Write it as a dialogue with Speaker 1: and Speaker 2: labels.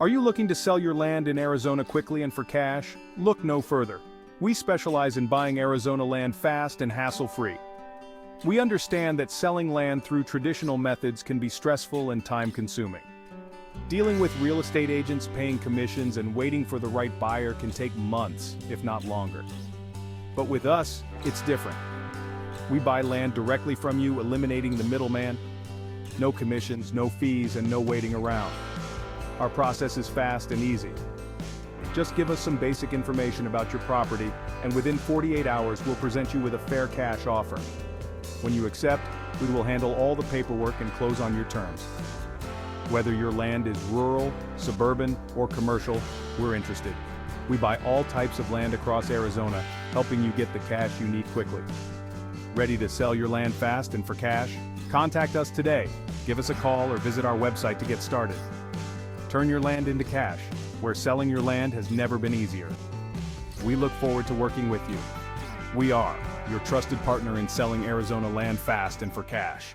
Speaker 1: Are you looking to sell your land in Arizona quickly and for cash? Look no further. We specialize in buying Arizona land fast and hassle-free. We understand that selling land through traditional methods can be stressful and time-consuming. Dealing with real estate agents paying commissions and waiting for the right buyer can take months, if not longer. But with us, it's different. We buy land directly from you, eliminating the middleman. No commissions, no fees, and no waiting around. Our process is fast and easy. Just give us some basic information about your property, and within 48 hours we'll present you with a fair cash offer. When you accept, we will handle all the paperwork and close on your terms. Whether your land is rural, suburban, or commercial, we're interested. We buy all types of land across Arizona, helping you get the cash you need quickly. Ready to sell your land fast and for cash? Contact us today. Give us a call or visit our website to get started. Turn your land into cash, where selling your land has never been easier. We look forward to working with you. We are your trusted partner in selling Arizona land fast and for cash.